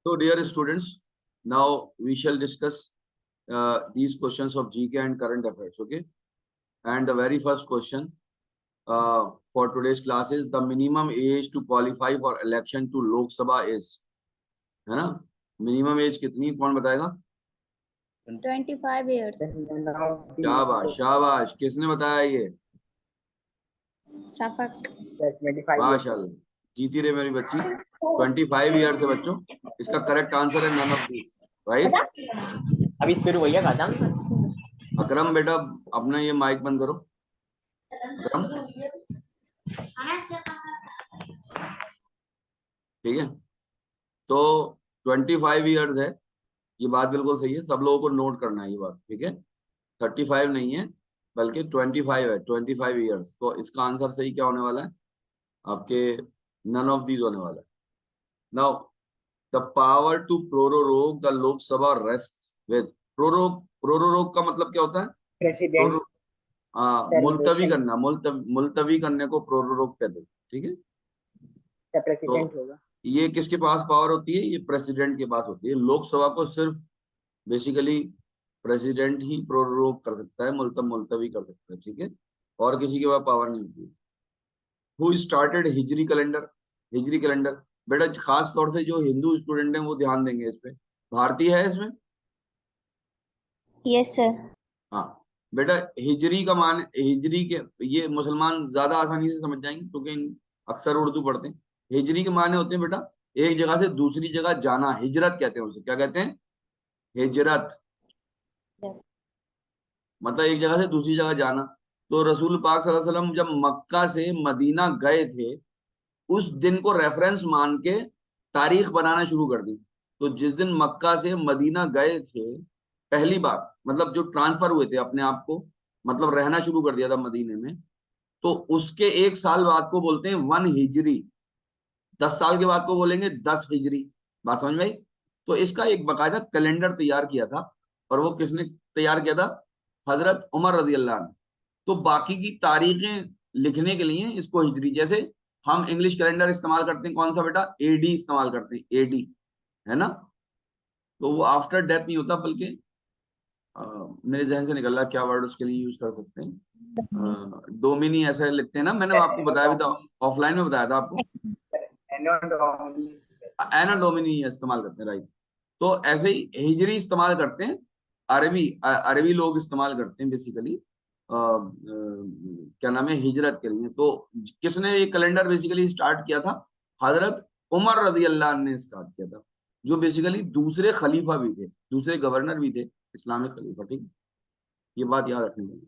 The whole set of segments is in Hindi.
So, dear students, now we shall discuss these questions of GK and current affairs. Okay, and the very first question for today's class is the minimum age to qualify for election to Lok Sabha is, है ना? Minimum age कितनी है? कौन बताएगा? 25 years. शाबाश शाबाश, किसने बताया ये? शफक. माशाल्लाह, जीती रहे मेरी बच्ची। 25 ईयर से बच्चों, इसका करेक्ट आंसर है नन ऑफ दीज, राइट? अभी शुरू हुई है खत्म। अकरम बेटा अपना ये माइक बंद करो। अकरम, ठीक है, तो 25 ईयर्स है, ये बात बिल्कुल सही है, सब लोगों को नोट करना है ये बात, ठीक है? 35 नहीं है बल्कि 25 है, 25 ईयर्स। तो इसका आंसर सही क्या होने वाला है आपके? नन ऑफ दीज होने वाला है। Now the power to prorogue the Lok Sabha rest with. Prorogue का मतलब क्या होता है? प्रेसिडेंट। मुलतवी करना, मुलतवी करने को प्रोरोग कहते हैं, ठीक है? प्रेसिडेंट होगा। ये किसके पास पावर होती है? ये प्रेसिडेंट के पास होती है। लोकसभा को सिर्फ बेसिकली प्रेसिडेंट ही प्रोरोग कर सकता है, मुलतवी कर सकता है, ठीक है? और किसी के पास पावर नहीं होती। Who started Hijri calendar? Hijri calendar बेटा खास तौर से जो हिंदू स्टूडेंट हैं वो ध्यान देंगे इस पे। भारतीय है इसमें? Yes sir. हाँ बेटा, हिजरी का मान, हिजरी के ये मुसलमान ज्यादा आसानी से समझ जाएंगे क्योंकि अक्सर उर्दू पढ़ते हैं। हिजरी के माने होते हैं बेटा एक जगह से दूसरी जगह जाना, हिजरत कहते हैं उसे। क्या कहते हैं? हिजरत, मतलब एक जगह से दूसरी जगह जाना। तो रसूल पाक सल्लल्लाहु अलैहि वसल्लम जब मक्का से मदीना गए थे, उस दिन को रेफरेंस मान के तारीख बनाना शुरू कर दी। तो जिस दिन मक्का से मदीना गए थे पहली बार, मतलब जो ट्रांसफर हुए थे अपने आप को, मतलब रहना शुरू कर दिया था मदीने में, तो उसके 1 साल बाद को बोलते हैं 1 हिजरी। 10 साल के बाद को बोलेंगे 10 हिजरी। बात समझ में आई? तो इसका एक बाकायदा कैलेंडर तैयार किया था, और वो किसने तैयार किया था? हजरत उमर रजी अल्लाह ने। तो बाकी की तारीखें लिखने के लिए इसको हिजरी, जैसे हम इंग्लिश कैलेंडर इस्तेमाल करते हैं कौन सा बेटा? एडी इस्तेमाल करते हैं, एडी, है ना? तो वो आफ्टर डेथ नहीं होता, बल्कि मेरे जहन से निकल रहा क्या वर्ड उसके लिए यूज कर सकते हैं, डोमिनी ऐसा लिखते हैं ना। मैंने आपको बताया भी था, ऑफलाइन में बताया था आपको, एना डोमिनी इस्तेमाल करते हैं, राइट? तो ऐसे ही हिजरी इस्तेमाल करते हैं, अरबी लोग इस्तेमाल करते हैं बेसिकली क्या नाम है, हिजरत के लिए। तो किसने ये कैलेंडर बेसिकली स्टार्ट किया था? हजरत उमर रजी अल्लाह ने स्टार्ट किया था, जो बेसिकली दूसरे खलीफा भी थे, दूसरे गवर्नर भी थे इस्लामिक खलीफा, ठीक है? ये बात याद रखनी चाहिए।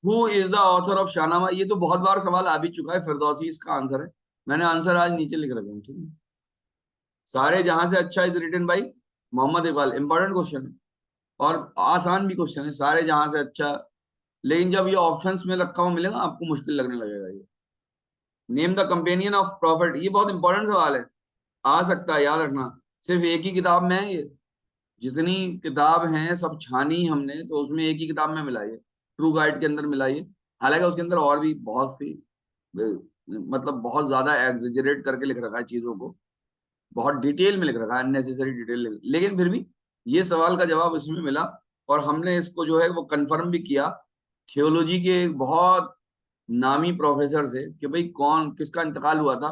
Who is the author of Shahnameh? ये तो बहुत बार सवाल आ भी चुका है, फिरदौसी इसका आंसर है। मैंने आंसर आज नीचे लिख रखा है, ठीक है? सारे जहां से अच्छा is written by Mohammad Iqbal. Important question है और आसान भी क्वेश्चन है, सारे जहां से अच्छा। लेकिन जब ये ऑप्शंस में रखा हुआ मिलेगा आपको मुश्किल लगने लगेगा। ये name the companion of profit, ये बहुत इंपॉर्टेंट सवाल है, आ सकता है, याद रखना। सिर्फ एक ही किताब में है ये, जितनी किताब हैं सब छानी हमने तो उसमें एक ही किताब में मिलाई है, ट्रू गाइड के अंदर मिलाई है। हालांकि उसके अंदर और भी बहुत सी मतलब बहुत ज्यादा एग्जेजरेट करके लिख रखा है चीजों को, बहुत डिटेल में लिख रखा है, अननेसेसरी डिटेल, लेकिन फिर भी ये सवाल का जवाब इसमें मिला। और हमने इसको जो है वो कंफर्म भी किया थियोलॉजी के एक बहुत नामी प्रोफेसर से कि भाई कौन किसका इंतकाल हुआ था।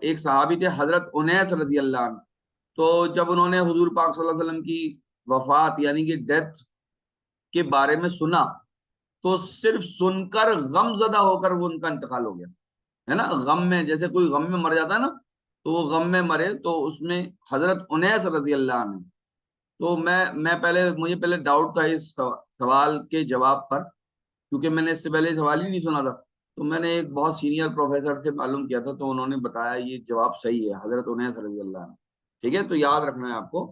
एक सहाबी थे हजरत उनैस रजी अल्लाह अन्हु। तो जब उन्होंने हुजूर पाक सल्लल्लाहु अलैहि वसल्लम की वफात यानी कि डेथ के बारे में सुना, तो सिर्फ सुनकर गमजदा होकर वो उनका इंतकाल हो गया, है ना? गम में, जैसे कोई गम में मर जाता है ना, तो वो गम में मरे, तो उसमें हजरत उनैस रजी अल्लाह ने। तो मैं पहले, मुझे पहले डाउट था इस सवाल के जवाब पर, क्योंकि मैंने इससे पहले सवाल ही नहीं सुना था। तो मैंने एक बहुत सीनियर प्रोफेसर से मालूम किया था, तो उन्होंने बताया ये जवाब सही है, हजरत उनैस रजी अल्लाह ने, ठीक है? तो याद रखना है आपको।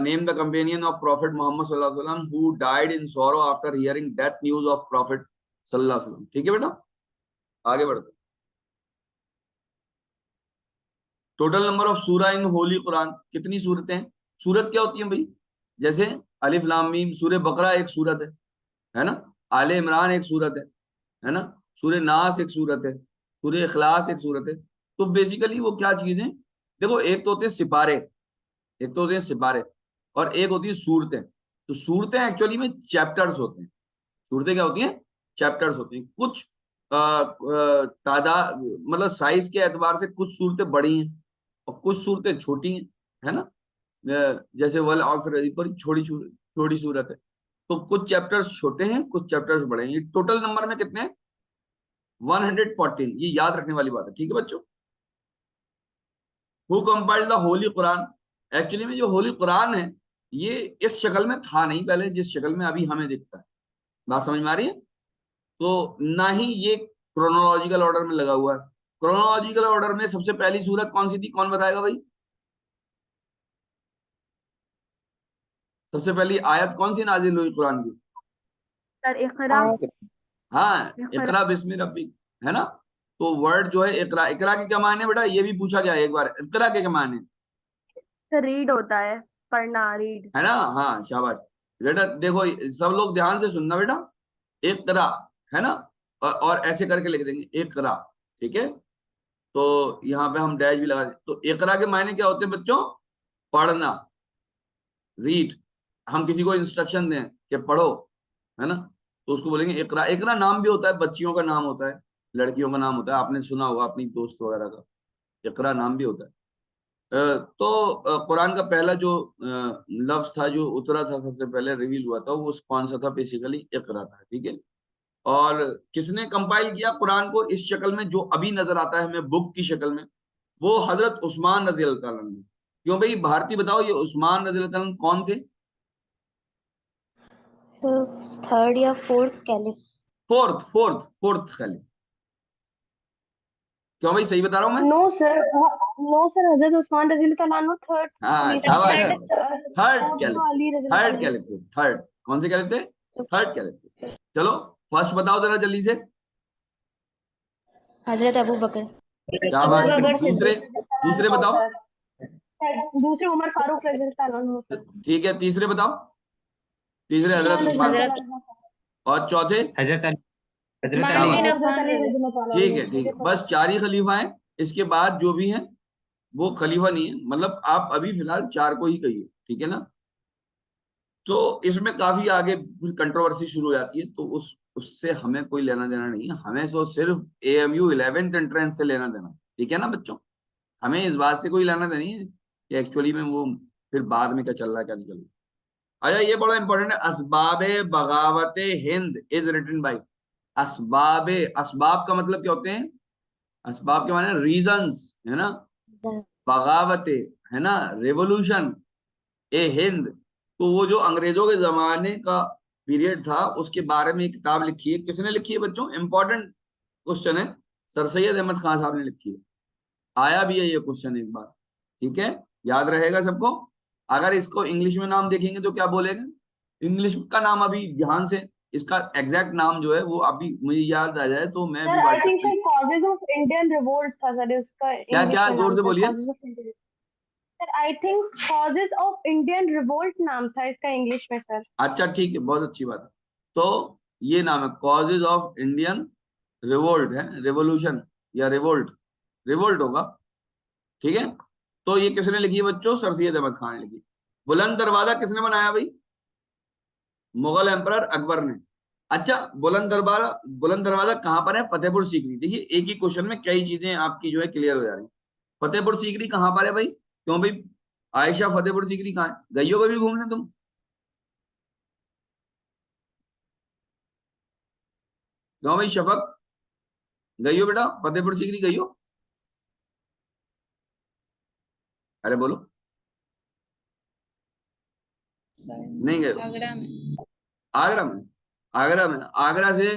Name the companion of prophet Mohammad सल्लल्लाहु अलैहि वसल्लम who died in sorrow after hearing death news of prophet सल्लल्लाहु अलैहि वसल्लम, ठीक है बेटा? आगे बढ़ते। टोटल नंबर ऑफ सूरा इन होली कुरान, कितनी सूरतें हैं? सूरत क्या होती है भाई? जैसे अलिफ लाम मीम, सूरह बकरा एक सूरत है ना? आले इमरान एक सूरत है ना? सूरह नास एक सूरत है, सूरह इखलास एक सूरत है। तो बेसिकली वो क्या चीज है? देखो एक तो होते हैं सिपारे, एक तो होते हैं सिपारे, और एक होती है सूरतें। तो सूरतें एक्चुअली में चैप्टर्स होते हैं। सूरतें क्या होती हैं? चैप्टर्स होती हैं। कुछ तादाद मतलब साइज के एतबार से कुछ सूरतें बड़ी हैं और कुछ सूरतें छोटी हैं, है ना। जैसे वल असर पर छोटी छोटी सूरत है। तो कुछ चैप्टर्स छोटे हैं, कुछ चैप्टर्स बड़े हैं। ये टोटल नंबर में कितने हैं? 114। ये याद रखने वाली बात है, ठीक है बच्चों। Who compiled the Holi Quran? Actually में जो होली कुरान है ये इस शक्ल में था नहीं पहले, जिस शक्ल में अभी हमें दिखता है। बात समझ में आ रही है? तो ना ही ये क्रोनोलॉजिकल ऑर्डर में लगा हुआ है। क्रोनोलॉजिकल ऑर्डर में सबसे पहली सूरत कौन सी थी? कौन बताएगा भाई? सबसे पहली आयत कौन सी नाजिल हुई कुरान की? सर इकरा। हाँ, इकरा। इकरा बिस्मि रब्बिक, है ना। तो वर्ड जो है इकरा, इकरा के क्या मायने बेटा? ये भी पूछा गया है एक बार, इकरा के क्या मायने, सर रीड होता है, पढ़ना, रीड। है ना। हाँ शाबाश बेटा। देखो सब लोग ध्यान से सुनना बेटा। इकरा, है ना। और ऐसे करके लिख देंगे इकरा, ठीक है। तो यहाँ पे हम डैश भी लगा दें। तो इकरा के मायने क्या होते हैं बच्चों? पढ़ना, रीड। हम किसी को इंस्ट्रक्शन दें कि पढ़ो, है ना, तो उसको बोलेंगे इकरा। इकरा नाम भी होता है, बच्चियों का नाम होता है, लड़कियों का नाम होता है। आपने सुना होगा अपनी दोस्त वगैरह का, इकरा नाम भी होता है। तो कुरान का पहला जो लफ्ज था जो उतरा था, सबसे पहले रिवील हुआ था, वो कौन सा था? बेसिकली इकरा था, ठीक है। और किसने कंपाइल किया कुरान को इस शक्ल में जो अभी नजर आता है हमें बुक की शक्ल में? वो हजरत उस्मान रजी अल्लाह तआला अन्हु। क्यों भाई भारती बताओ, ये उस्मान रजी अल्लाह तआला अन्हु कौन थे? तो थर्ड या फोर्थ कैलिफ। फोर्थ खलीफा। क्यों भाई, सही बता रहा हूं मैं? नो सर, नो सर, हजरत उस्मान रजी अल्लाह अन्हु थर्ड हाँ खलीफा शाबाश थे। शाबाश। थर्ड फोर्थ तो कैलिफ, अली रजी थर्ड अल्लाह अन्हु। Caliph, third. कौन से कैलिफ थे? Third caliph. चलो फर्स्ट बताओ जरा जल्दी से। हजरत अबू बकर। अबू शाबाश। बकर दूसरे, सिद्दीक रजी अल्लाह दूसरे अन्हु बताओ। सर। दूसरे उमर फारूक रजी अल्लाह अन्हु सर। ठीक है, तीसरे बताओ। तीसरे हजरत उस्मान रजी उस्मान। हजरत अल्लाह अन्हु। और चौथे? हजरत अली, हजरत उस्मान अली। बिन शाबाश। हजरत अफान अली रजी। रजी अल्लाह ठीक अन्हु, है ठीक मुझे है, पता बस 4 ही खलीफा हैं। इसके बाद जो भी हैं वो खलीफा नहीं है, मतलब आप अभी फिलहाल 4 को ही कहिए, ठीक है ना। तो इसमें काफी आगे कंट्रोवर्सी शुरू हो जाती है, तो उससे हमें कोई लेना देना नहीं है। हमें तो सिर्फ AMU 11th एंट्रेंस से लेना देना, ठीक है ना बच्चों। हमें इस बात से कोई लेना देना नहीं है कि एक्चुअली में वो फिर बाद में क्या चल रहा है क्या नहीं चल रहा है। अच्छा ये बड़ा इंपॉर्टेंट है, असबाब बगावत हिंद इज रिटन बाय। असबाब, असबाब का मतलब क्या होते हैं? असबाब के माने रीजंस, है ना। बगावत, है ना, रेवोल्यूशन ए हिंद। तो वो जो अंग्रेजों के जमाने का पीरियड था उसके बारे में एक किताब लिखी है। किसने लिखी है बच्चों? इंपॉर्टेंट क्वेश्चन है। सर सैयद अहमद खान साहब ने लिखी है। आया भी है ये क्वेश्चन एक बार, ठीक है, याद रहेगा सबको। अगर इसको इंग्लिश में नाम देखेंगे तो क्या बोलेंगे? इंग्लिश का नाम अभी ध्यान से, इसका एग्जैक्ट नाम जो है वो अभी मुझे याद आ जाए तो मैं भी सर। आई व्हाट्सएप थिंक पे। शायद कॉजेज ऑफ इंडियन रिवोल्ट था सर इसका क्या इंग्लिश क्या, में जोर नाम, से सर बोलिए। Causes of Indian. Sir I think causes of Indian revolt नाम था इसका इंग्लिश में सर। अच्छा ठीक है, बहुत अच्छी बात है। तो ये नाम है कॉजेज ऑफ इंडियन रिवोल्ट, है रेवोल्यूशन या रिवोल्ट, रिवोल्ट होगा, ठीक है। तो ये किसने लिखी है बच्चों? सर सैयद अहमद खान ने लिखी। बुलंद दरवाजा किसने बनाया भाई? मुगल एम्परर अकबर ने। अच्छा, बुलंद दरवाजा कहां पर है? फतेहपुर सीकरी। देखिए एक ही क्वेश्चन में कई चीजें आपकी जो है क्लियर हो जा रही। फतेहपुर सीकरी कहां पर है भाई? क्यों भाई आयशा, फतेहपुर सीकरी कहाँ है? गई हो कभी घूमने तुम? क्यों भाई शफक, गई हो बेटा फतेहपुर सीकरी, गई हो? अरे बोलो। नहीं गए हो? आगरा में। आगरा में? आगरा में, आगरा से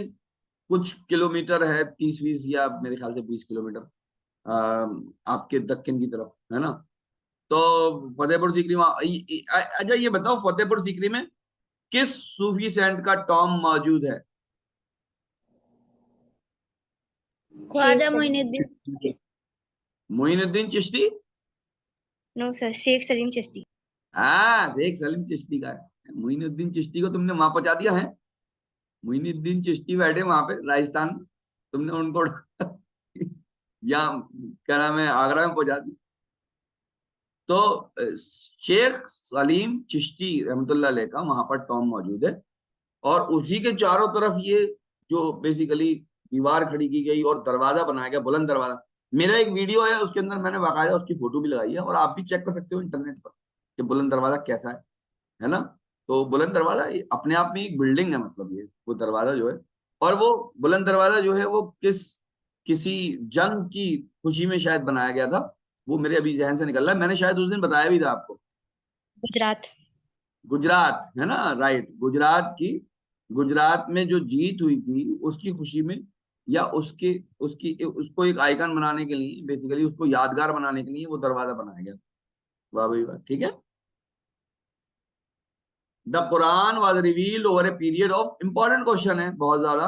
कुछ किलोमीटर है, 30-20 या मेरे ख्याल से 20 किलोमीटर आपके दक्कन की तरफ, है ना। तो फतेहपुर सीकरी अच्छा ये बताओ फतेहपुर सीकरी में किस सूफी सेंट का टॉम मौजूद है? ख्वाजा मोइनुद्दीन। मोइनुद्दीन चिश्ती। No sir, Sheikh Salim Chishti. हाँ शेख सलीम चिश्ती का है। मोइनुद्दीन चिश्ती को तुमने वहां पहुंचा दिया है। मोइनुद्दीन चिश्ती बैठे वहां पे राजस्थान में, तुमने उनको या क्या नाम है आगरा में पहुंचा दिया। तो शेख सलीम चिश्ती रहमतुल्लाह अलैह का वहां पर टॉम मौजूद है, और उसी के चारों तरफ ये जो बेसिकली दीवार खड़ी की गई और दरवाजा बनाया गया, बुलंद दरवाजा। मेरा एक वीडियो है, उसके अंदर मैंने बाकायदा उसकी फोटो भी लगाई है, और आप भी चेक कर सकते हो इंटरनेट पर कि बुलंद दरवाजा कैसा है ना। तो बुलंद दरवाजा अपने आप में एक बिल्डिंग है, मतलब ये वो दरवाजा जो है, और वो बुलंद दरवाजा जो है वो किसी जंग की खुशी में शायद बनाया गया था, वो मेरे अभी जहन से निकल रहा है। मैंने शायद उस दिन बताया भी था आपको। गुजरात। गुजरात है ना, राइट, गुजरात में जो जीत हुई थी उसकी खुशी में, या उसको एक आइकन बनाने के लिए, बेसिकली उसको यादगार बनाने के लिए वो दरवाजा बनाया गया। वाह भाई वाह, ठीक है। The Quran was revealed over a period of, important question है बहुत ज्यादा,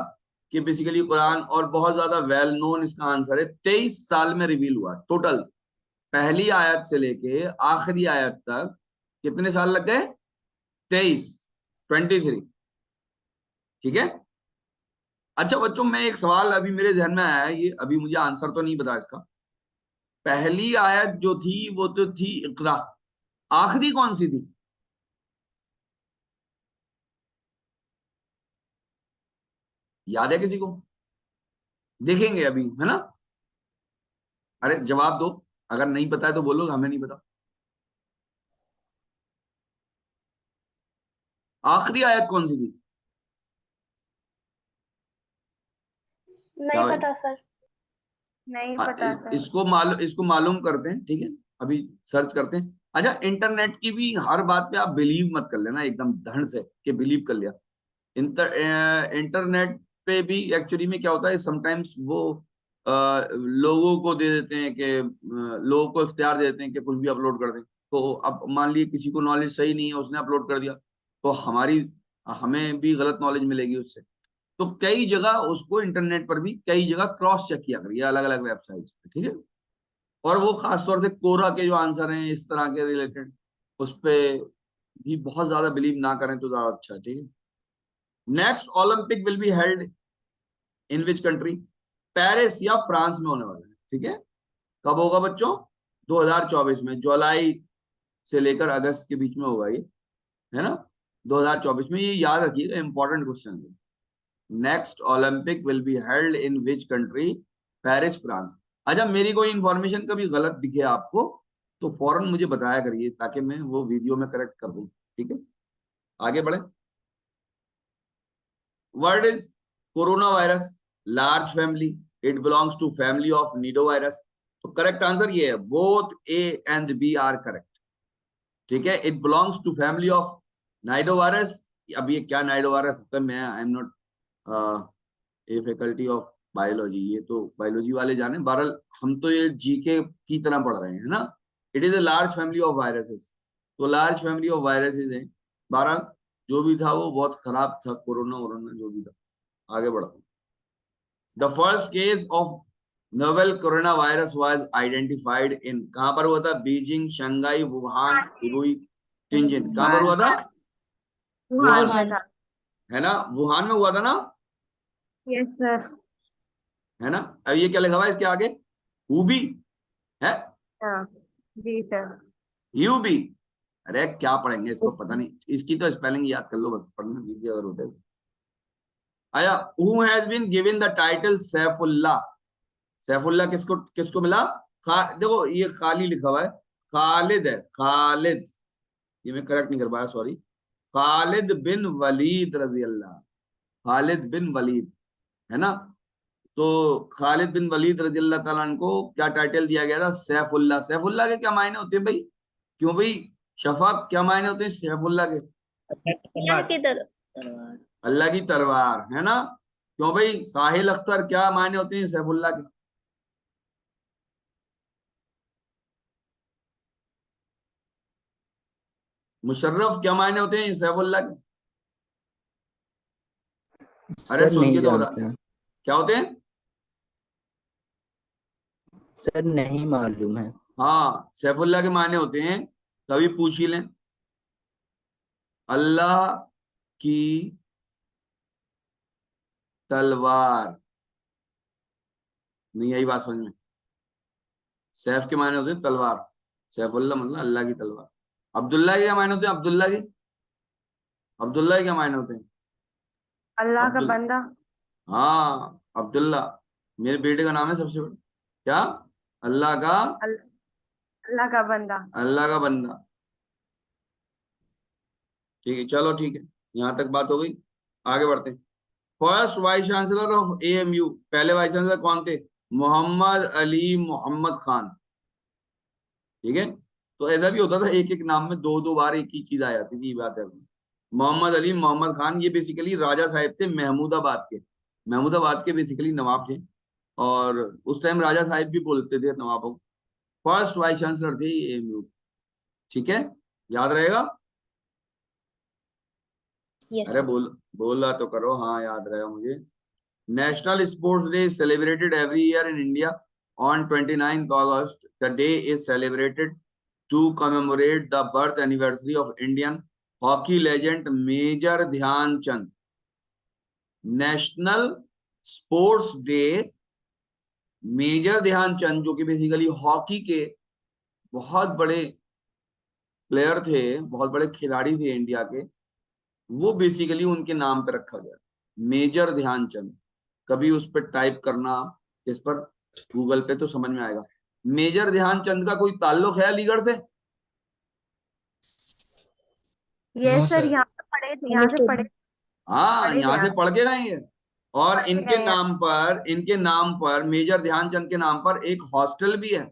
कि बेसिकली कुरान, और बहुत ज्यादा वेल नोन इसका आंसर है, 23 साल में रिवील हुआ टोटल, पहली आयत से लेके आखिरी आयत तक कितने साल लग गए? 23 ठीक है। अच्छा बच्चों, मैं एक सवाल अभी मेरे जहन में आया है, ये अभी मुझे आंसर तो नहीं पता इसका। पहली आयत जो थी वो तो थी इकरा, आखिरी कौन सी थी? याद है किसी को? देखेंगे अभी, है ना। अरे जवाब दो, अगर नहीं पता है तो बोलो हमें नहीं पता। आखिरी आयत कौन सी थी? नहीं क्या पता सर, नहीं पता सर। इसको मालूम करते हैं, ठीक है, अभी सर्च करते हैं। अच्छा, इंटरनेट की भी हर बात पे आप बिलीव मत कर लेना एकदम धड़ से कि बिलीव कर लिया। इंटरनेट पे भी एक्चुअली में क्या होता है, समटाइम्स वो लोगों को दे देते हैं कि लोगों को इख्तियार दे देते हैं कि कुछ भी अपलोड कर दें। तो अब मान लिए किसी को नॉलेज सही नहीं है, उसने अपलोड कर दिया, तो हमें भी गलत नॉलेज मिलेगी उससे। तो कई जगह उसको इंटरनेट पर भी कई जगह क्रॉस चेक किया करिए, अलग अलग वेबसाइट्स पे, ठीक है। और वो खासतौर से कोरा के जो आंसर हैं इस तरह के रिलेटेड, उस पे भी बहुत ज्यादा बिलीव ना करें तो ज्यादा अच्छा है, ठीक है। Next Olympic will be held in which country? Paris या फ्रांस में होने वाला है, ठीक है। कब होगा बच्चों? 2024 में, जुलाई से लेकर अगस्त के बीच में होगा ये, है ना, 2024 में। ये याद रखिएगा, इंपॉर्टेंट क्वेश्चन है। Next Olympic will be held in which country? Paris, France. अच्छा, मेरी कोई इंफॉर्मेशन कभी गलत दिखे आपको तो फौरन मुझे बताया करिए, ताकि मैं वो वीडियो में करेक्ट कर दूं, ठीक है। आगे बढ़े। What is coronavirus? Large family. It belongs to family of nidovirus. तो करेक्ट आंसर ये है, both A and B are correct, ठीक है। It belongs to family of nidovirus. अब ये क्या नाइडोवायरस होता है, मैं I am not a faculty of biology, ये तो बायोलॉजी वाले जाने, बहरहाल हम तो ये जीके की तरह पढ़ रहे हैं, है ना। It is a large family of viruses, तो लार्ज फैमिली ऑफ वायरसेस हैं। बहरहाल जो भी था वो बहुत खराब था, कोरोना वोरोना जो भी था। आगे बढ़ो। The first case of novel corona virus was identified in, कहां पर हुआ था? Beijing, Shanghai, Wuhan, Hubei, Tianjin. कहां पर हुआ था? Wuhan, Wuhan. है ना, वुहान में हुआ था ना, यस सर। है ना। अब ये क्या लिखा हुआ है इसके आगे? हुबी है, हाँ जी सर। यूबी। अरे क्या पढ़ेंगे इसको, पता नहीं, इसकी तो स्पेलिंग याद कर लो बस, पढ़ना दीजिए अगर होता है। आया, who has been given the title सैफुल्लाह? सैफुल्लाह किसको किसको मिला? देखो ये खाली लिखा हुआ है, खालिद है, खालिद, ये मैं करेक्ट नहीं कर पाया, सॉरी। खालिद बिन वलीद रजी अल्लाह, खालिद बिन वलीद, है ना। तो खालिद बिन वलीद रजी अल्लाह ताला अन्हु को क्या टाइटल दिया गया था? सैफुल्लाह। सैफुल्लाह के क्या मायने होते हैं भाई? क्यों भाई शफाक, क्या मायने होते हैं सैफुल्लाह के? अल्लाह की तलवार। अल्लाह की तलवार, है ना। क्यों भाई साहिल अख्तर, क्या मायने होते हैं सैफुल्लाह के? मुशर्रफ, क्या मायने होते हैं सैफुल्लाह के? अरे सर सुन नहीं के तो बता, जानते हैं। क्या होते हैं? सर नहीं मालूम है। हाँ, सैफुल्लाह के मायने होते हैं, कभी पूछ ही लें, अल्लाह की तलवार। नहीं आई बात समझ में? सैफ के मायने होते हैं तलवार, सैफुल्लाह मतलब अल्लाह की तलवार। अब्दुल्ला के क्या मायने होते हैं? अब्दुल्ला के क्या मायने होते हैं? अल्लाह का अब्दुल बंदा। हाँ, अब्दुल्ला मेरे बेटे का नाम है सबसे बड़ा। क्या? अल्लाह का अल्लाह का बंदा। बंदा। ठीक है, चलो ठीक है, यहाँ तक बात हो गई, आगे बढ़ते हैं। First vice chancellor of AMU, पहले वाइस चांसलर कौन थे? मोहम्मद अली मोहम्मद खान। ठीक है, तो ऐसा भी होता था एक एक नाम में दो दो बार एक ही चीज आ जाती थी, ये बात है। मोहम्मद अली मोहम्मद खान, ये बेसिकली राजा साहिब थे महमूदाबाद के। महमूदाबाद के बेसिकली नवाब थे, और उस टाइम राजा साहिब भी बोलते थे नवाबों को। फर्स्ट वाइस चांसलर थे एएमयू। ठीक है, याद रहेगा? यस अरे बोला तो करो, हाँ याद रहेगा मुझे। National sports day celebrated every year in India on 29th August. The day is celebrated to commemorate the birth anniversary of Indian hockey legend Major Dhyan Chand. National sports day Major Dhyan Chand, जो कि बेसिकली हॉकी के बहुत बड़े प्लेयर थे, बहुत बड़े खिलाड़ी थे इंडिया के, वो बेसिकली उनके नाम पे रखा गया, मेजर ध्यानचंद। कभी उस पर टाइप करना इस पर गूगल पे तो समझ में आएगा। मेजर ध्यानचंद का कोई ताल्लुक है अलीगढ़ से? ये सर यहाँ से पढ़े थे, यहाँ से पढ़े हाँ, पढ़े थे यहाँ से यहाँ पढ़ के गए हैं। और पढ़ के गए हैं। इनके नाम पर मेजर ध्यानचंद के नाम पर एक हॉस्टल भी है।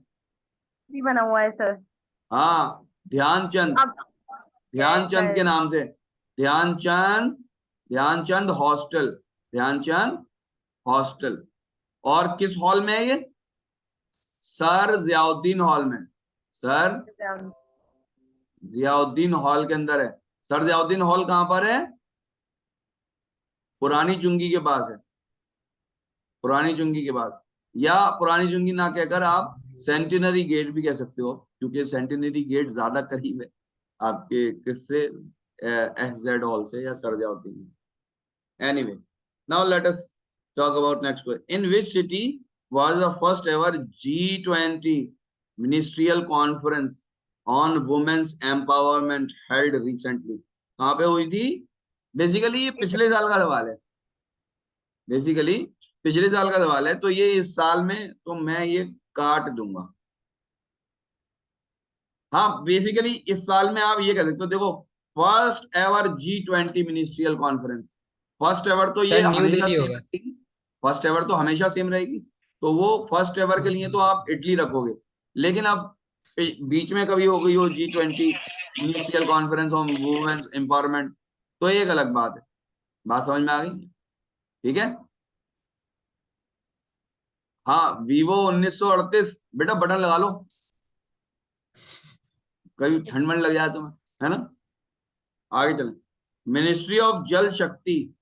भी बना हुआ है सर। हाँ, ध्यानचंद, अब ध्यानचंद के नाम से ध्यानचंद, ध्यानचंद हॉस्टल, ध्यानचंद हॉस्टल। और किस हॉल में है ये? सर जियाउद्दीन हॉल में। सर जियाउद्दीन हॉल के अंदर है। सर जियाउद्दीन हॉल कहां पर है? पुरानी चुंगी के पास है, पुरानी चुंगी के पास। या पुरानी चुंगी ना कहकर आप सेंटिनरी गेट भी कह सकते हो, क्योंकि सेंटिनरी गेट ज्यादा करीब है आपके किससे, एक्सजेड हॉल से या sir Ziauddin. Anyway, now let us talk about next one. In which city was the first ever G20 ministerial conference on women's empowerment held recently? कहाँ पे हुई थी? बेसिकली ये पिछले साल का सवाल है, बेसिकली पिछले साल का सवाल है, तो ये इस साल में तो मैं ये काट दूंगा। हाँ, बेसिकली इस साल में आप ये कह सकते हो, देखो first ever G20 ministerial conference, first ever तो ये हमेशा सेम रहेगी, फर्स्ट एवर तो हमेशा सेम रहेगी, तो वो फर्स्ट एवर के लिए तो आप इटली रखोगे। लेकिन अब बीच में कभी हो गई हो G20 ministerial conference on women's empowerment, तो एक अलग बात है। बात समझ में आ गई? ठीक है, हाँ, Vivo 1938, बेटा बटन लगा लो, कभी ठंड मंड लग जाए तुम्हें, है ना। आगे चलें। मिनिस्ट्री ऑफ जल शक्ति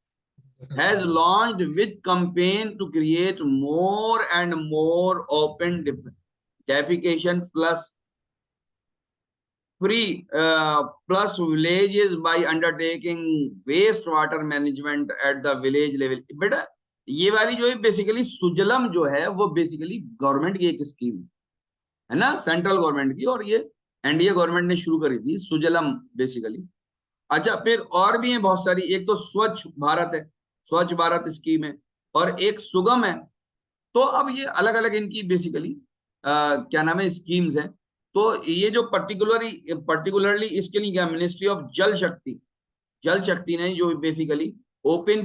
has launched with campaign to create more and more open defecation plus villages by undertaking wastewater management at the village level. बेटा ये वाली जो है बेसिकली सुजलम जो है वो बेसिकली गवर्नमेंट की एक स्कीम है ना, सेंट्रल गवर्नमेंट की, और ये एनडीए गवर्नमेंट ने शुरू करी थी सुजलम बेसिकली। अच्छा, फिर और भी है बहुत सारी, एक तो स्वच्छ भारत है, स्वच्छ भारत स्कीम है, और एक सुगम है। तो अब ये अलग अलग इनकी बेसिकली क्या नाम है, स्कीम्स हैं। तो ये जो पर्टिकुलरली इसके लिए क्या, मिनिस्ट्री ऑफ जल शक्ति ने जो बेसिकली ओपन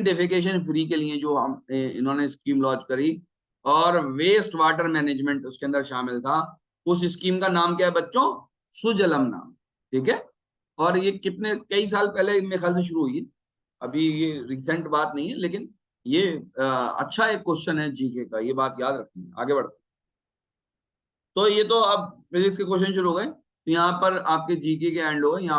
डेफिकेशन फ्री के लिए जो हम इन्होंने स्कीम लॉन्च करी, और वेस्ट वाटर मैनेजमेंट उसके अंदर शामिल था। उस स्कीम का नाम क्या है बच्चों? सुजलम नाम। ठीक है, और ये कई साल पहले मेरे ख्याल से शुरू हुई है, अभी ये रिसेंट बात नहीं है, लेकिन ये अच्छा एक क्वेश्चन है जीके का, ये बात याद रखनी है। आगे बढ़ते, तो ये तो अब फिजिक्स के क्वेश्चन शुरू हो गए, तो यहाँ पर आपके जीके के एंड हो गए।